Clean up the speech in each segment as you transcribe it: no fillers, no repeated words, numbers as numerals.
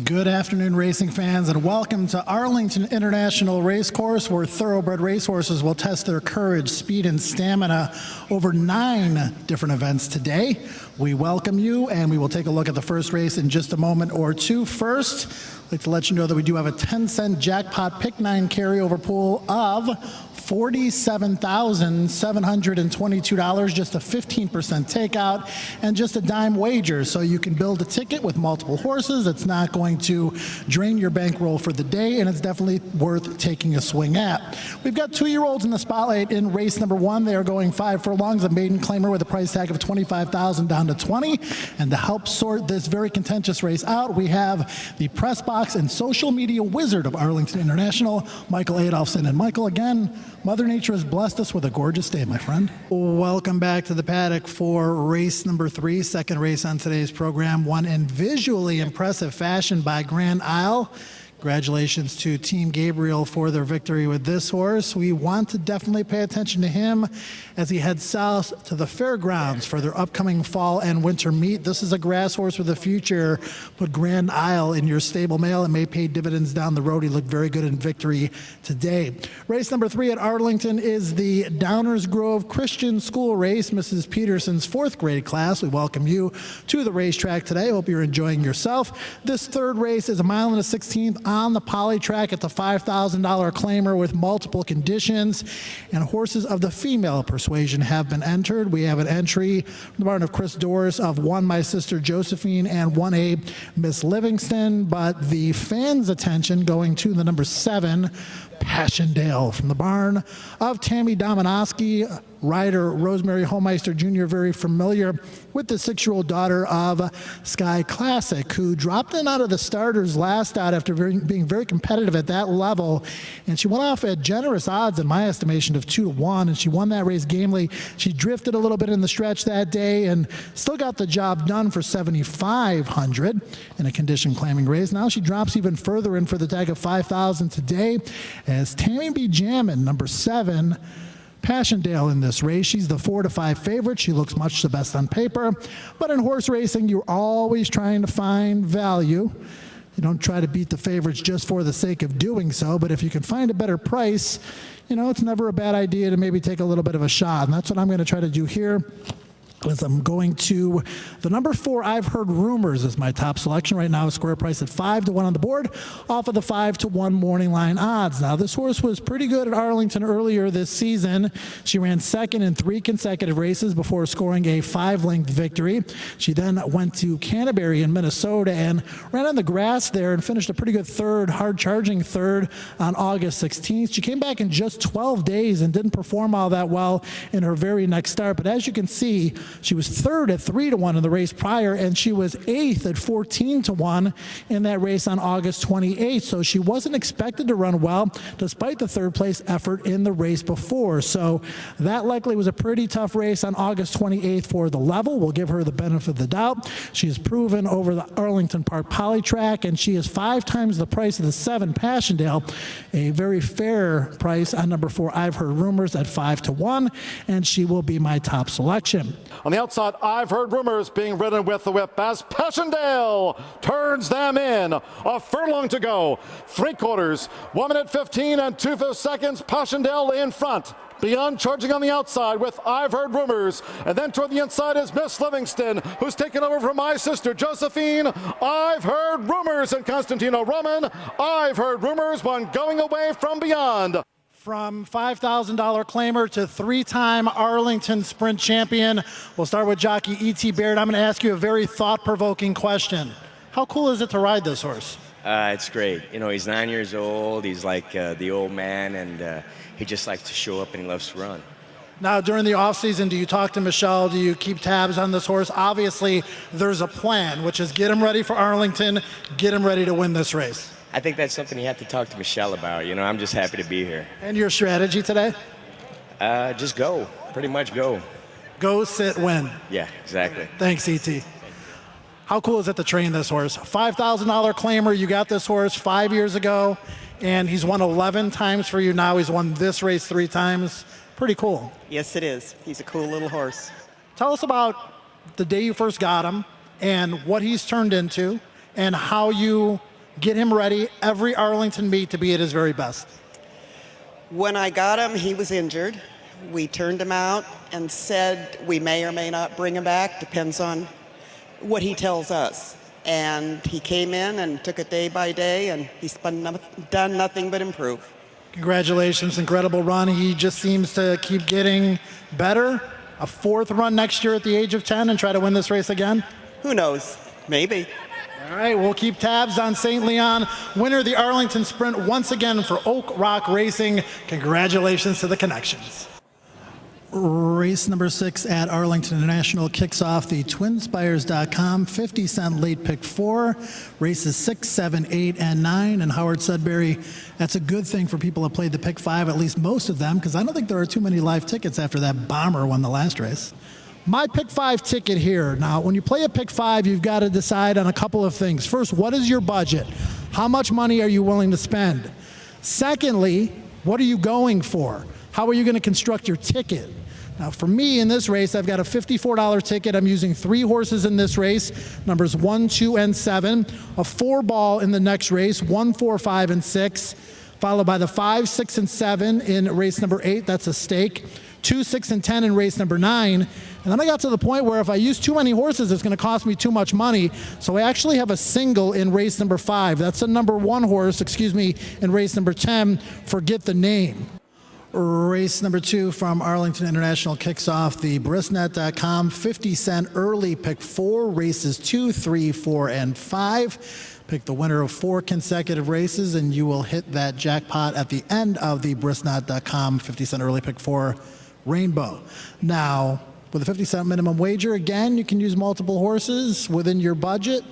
Good afternoon, racing fans, and welcome to Arlington International Racecourse, where thoroughbred racehorses will test their courage, speed, and stamina over 9 different events today. We welcome you, and we will take a look at the first race in just a moment or two. First, I'd like to let you know that we do have a 10-cent jackpot pick 9 carryover pool of $47,722, just a 15% takeout and just a dime wager. So you can build a ticket with multiple horses. It's not going to drain your bankroll for the day, and it's definitely worth taking a swing at. We've got 2-year-olds in the spotlight in race number 1. They are going 5 furlongs, a maiden claimer with a price tag of $25,000 down to $20,000. And to help sort this very contentious race out, we have the press box and social media wizard of Arlington International, Michael Adolphson. And Michael, again, Mother Nature has blessed us with a gorgeous day, my friend. Welcome back to the paddock for race number 3, second race on today's program, won in visually impressive fashion by Grand Isle. Congratulations to Team Gabriel for their victory with this horse. We want to definitely pay attention to him as he heads south to the fairgrounds for their upcoming fall and winter meet. This is a grass horse with a future. Put Grand Isle in your stable mail. It may pay dividends down the road. He looked very good in victory today. Race number 3 at Arlington is the Downers Grove Christian School Race, Mrs. Peterson's 4th grade class. We welcome you to the racetrack today. Hope you're enjoying yourself. This third race is a 1 1/16 on the poly track. It's a $5,000 claimer with multiple conditions, and horses of the female persuasion have been entered. We have an entry from the barn of Chris Doris of 1 My Sister Josephine and 1A Miss Livingston, but the fans' attention going to the number 7 Passchendaele from the barn of Tammy Dominowski. Rider Rosemary Homeister Jr., very familiar with the 6-year-old daughter of Sky Classic, who dropped in out of the starters last out after being very competitive at that level. And she went off at generous odds, in my estimation, of 2-1, and she won that race gamely. She drifted a little bit in the stretch that day and still got the job done for $7,500 in a condition claiming race. Now she drops even further in for the tag of $5,000 today as Tammy B. Jammin, number 7, Passchendaele in this race. She's the 4 to 5 favorite. She looks much the best on paper, but in horse racing, you're always trying to find value. You don't try to beat the favorites just for the sake of doing so, but if you can find a better price, you know, it's never a bad idea to maybe take a little bit of a shot, and that's what I'm going to try to do here. As I'm going to the number 4, I've Heard Rumors is my top selection right now. A square price at 5 to 1 on the board off of the 5 to 1 morning line odds. Now this horse was pretty good at Arlington earlier this season. She ran second in 3 consecutive races before scoring a 5-length victory. She then went to Canterbury in Minnesota and ran on the grass there and finished a pretty good third, hard charging third on August 16th. She came back in just 12 days and didn't perform all that well in her very next start, but as you can see, she was 3rd at 3 to 1 in the race prior, and she was 8th at 14 to 1 in that race on August 28th. So she wasn't expected to run well, despite the 3rd place effort in the race before. So that likely was a pretty tough race on August 28th for the level. We'll give her the benefit of the doubt. She has proven over the Arlington Park Poly track, and she is 5 times the price of the 7 Passchendaele, a very fair price on number 4, I've Heard Rumors at 5 to 1, and she will be my top selection. On the outside, I've Heard Rumors being ridden with the whip as Passchendaele turns them in. A furlong to go. 3/4, 1 minute 15 and 2/5 seconds. Passchendaele in front. Beyond charging on the outside with I've Heard Rumors. And then toward the inside is Miss Livingston, who's taken over from My Sister Josephine. I've Heard Rumors and Constantino Roman. I've Heard Rumors, one going away from beyond. From $5,000 claimer to 3-time Arlington Sprint champion, we'll start with jockey E.T. Baird. I'm going to ask you a very thought-provoking question. How cool is it to ride this horse? It's great. You know, he's 9 years old. He's like the old man, and he just likes to show up and he loves to run. Now, during the offseason, do you talk to Michelle? Do you keep tabs on this horse? Obviously, there's a plan, which is get him ready for Arlington, get him ready to win this race. I think that's something you have to talk to Michelle about. You know, I'm just happy to be here. And your strategy today? Just go. Pretty much go. Go, sit, win. Yeah, exactly. Thanks, E.T. How cool is it to train this horse? $5,000 claimer. You got this horse 5 years ago, and he's won 11 times for you now. He's won this race 3 times. Pretty cool. Yes, it is. He's a cool little horse. Tell us about the day you first got him and what he's turned into, and how you get him ready every Arlington meet to be at his very best. When I got him, he was injured. We turned him out and said we may or may not bring him back, depends on what he tells us. And he came in and took it day by day, and he's done nothing but improve. Congratulations, incredible run. He just seems to keep getting better. A 4th run next year at the age of 10 and try to win this race again? Who knows? Maybe. All right, we'll keep tabs on St. Leon. Winner of the Arlington Sprint once again for Oak Rock Racing. Congratulations to the connections. Race number 6 at Arlington International kicks off the twinspires.com 50-cent late pick 4. Races 6, 7, 8, and 9. And Howard Sudbury, that's a good thing for people who played the pick 5, at least most of them, because I don't think there are too many live tickets after that bomber won the last race. My pick 5 ticket here. Now, when you play a pick 5, you've got to decide on a couple of things. First, what is your budget? How much money are you willing to spend? Secondly, what are you going for? How are you going to construct your ticket? Now, for me in this race, I've got a $54 ticket. I'm using 3 horses in this race, numbers 1, 2, and 7. A 4-ball in the next race, 1, 4, 5, and 6, followed by the 5, 6, and 7 in race number 8. That's a stake. 2, 6, and 10 in race number 9. And then I got to the point where if I use too many horses, it's going to cost me too much money. So I actually have a single in race number 5. That's a number 1 horse, in race number 10. Forget the name. Race number 2 from Arlington International kicks off the Brisnet.com 50-cent early pick 4, races 2, 3, 4, and 5. Pick the winner of 4 consecutive races, and you will hit that jackpot at the end of the Brisnet.com 50-cent early pick 4 rainbow. Now, with a 50-cent minimum wager, again, you can use multiple horses within your budget.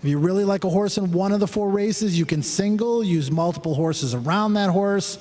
If you really like a horse in one of the 4 races, you can single, use multiple horses around that horse.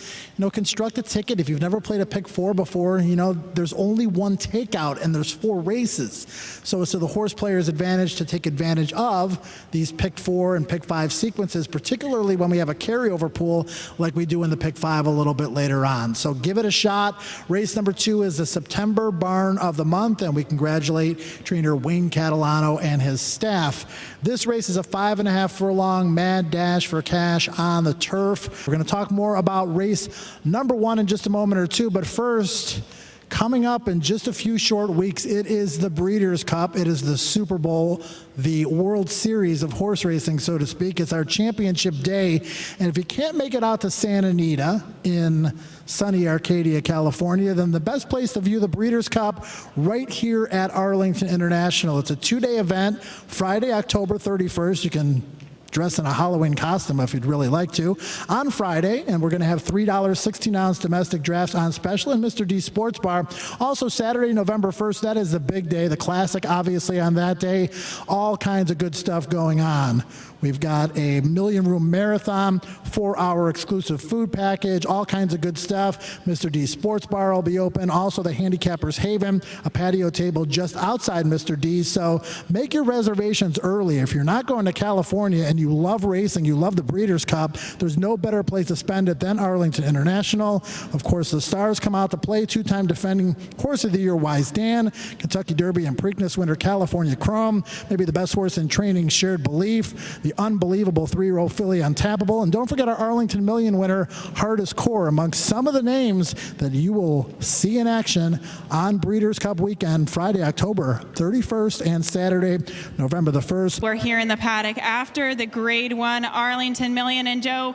Construct a ticket. If you've never played a pick 4 before, there's only 1 takeout and there's 4 races. So it's to the horse player's advantage to take advantage of these pick 4 and pick 5 sequences, particularly when we have a carryover pool like we do in the pick 5 a little bit later on. So give it a shot. Race number 2 is the September barn of the month, and we congratulate trainer Wayne Catalano and his staff. This race is a 5.5 furlong mad dash for cash on the turf. We're going to talk more about race number 1 in just a moment or two, but first, coming up in just a few short weeks, it is the Breeders' Cup. It is the Super Bowl, the World Series of horse racing, so to speak. It's our championship day, and if you can't make it out to Santa Anita in sunny Arcadia, California, then the best place to view the Breeders' Cup right here at Arlington International. It's a 2-day event, Friday, October 31st. You can dress in a Halloween costume if you'd really like to, on Friday, and we're going to have $3 16-ounce domestic drafts on special in Mr. D's Sports Bar. Also, Saturday, November 1st, that is the big day, the classic, obviously, on that day. All kinds of good stuff going on. We've got a million-room marathon, 4-hour exclusive food package, all kinds of good stuff. Mr. D's Sports Bar will be open. Also, the Handicapper's Haven, a patio table just outside Mr. D's. So make your reservations early. If you're not going to California and you love racing, you love the Breeders' Cup, there's no better place to spend it than Arlington International. Of course, the stars come out to play. 2-time defending Horse of the Year, Wise Dan, Kentucky Derby and Preakness winner, California Chrome, maybe the best horse in training, Shared Belief, the unbelievable 3-year-old filly Untappable, and don't forget our Arlington Million winner, Hardest Core, amongst some of the names that you will see in action on Breeders' Cup weekend, Friday, October 31st, and Saturday, November the 1st. We're here in the paddock after the Grade 1 Arlington Million, and Joe,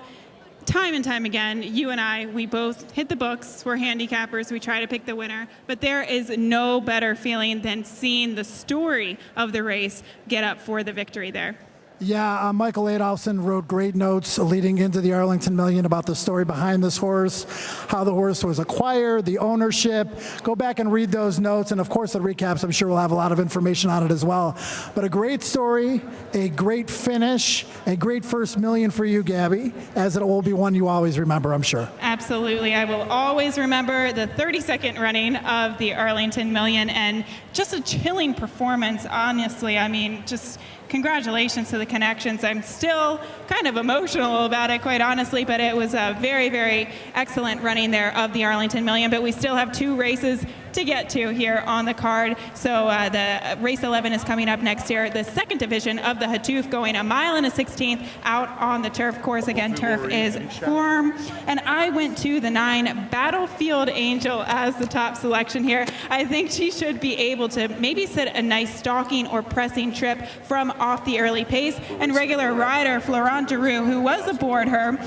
time and time again, you and I, we both hit the books. We're handicappers. We try to pick the winner. But there is no better feeling than seeing the story of the race get up for the victory there. Yeah, Michael Adolphson wrote great notes leading into the Arlington Million about the story behind this horse, how the horse was acquired, the ownership. Go back and read those notes, and of course the recaps, I'm sure we'll have a lot of information on it as well. But a great story, a great finish, a great first million for you, Gabby, as it will be one you always remember, I'm sure. Absolutely. I will always remember the 32nd running of the Arlington Million, and just a chilling performance, honestly. I mean, just congratulations to the connections. I'm still kind of emotional about it, quite honestly, but it was a very, very excellent running there of the Arlington Million. But we still have 2 races to get to here on the card. So the race 11 is coming up next year, the second division of the Hatuf, going 1 mile and a 16th out on the turf course. Again, turf is form. And I went to the 9 Battlefield Angel as the top selection here. I think she should be able to maybe set a nice stalking or pressing trip from off the early pace. And regular rider Florent Giroux, who was aboard her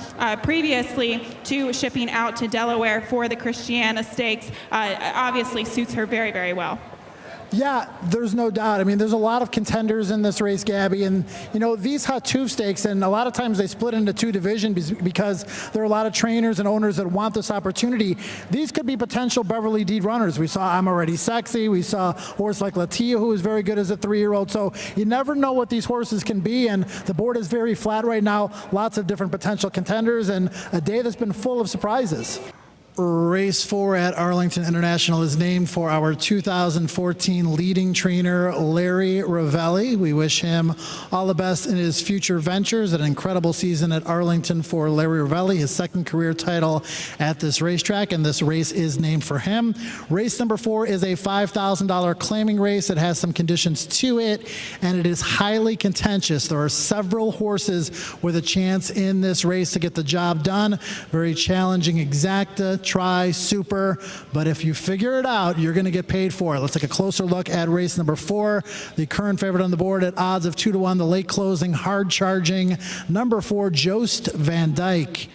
previously to shipping out to Delaware for the Christiana Stakes, obviously suits her very, very well. Yeah, there's no doubt. I mean, there's a lot of contenders in this race, Gabby, and you know, these Hatuf stakes, and a lot of times they split into 2 divisions because there are a lot of trainers and owners that want this opportunity. These could be potential Beverly Deed runners. We saw I'm Already Sexy. We saw a horse like Latia, who is very good as a 3-year-old. So you never know what these horses can be, and the board is very flat right now. Lots of different potential contenders, and a day that's been full of surprises. Race 4 at Arlington International is named for our 2014 leading trainer, Larry Ravelli. We wish him all the best in his future ventures. An incredible season at Arlington for Larry Ravelli, his 2nd career title at this racetrack, and this race is named for him. Race number 4 is a $5,000 claiming race. It has some conditions to it, and it is highly contentious. There are several horses with a chance in this race to get the job done. Very challenging exacta, try, super, but if you figure it out, you're going to get paid for it. Let's take a closer look at race number 4. The current favorite on the board at odds of 2-1, the late closing, hard charging, number 4, Joost van Dyke.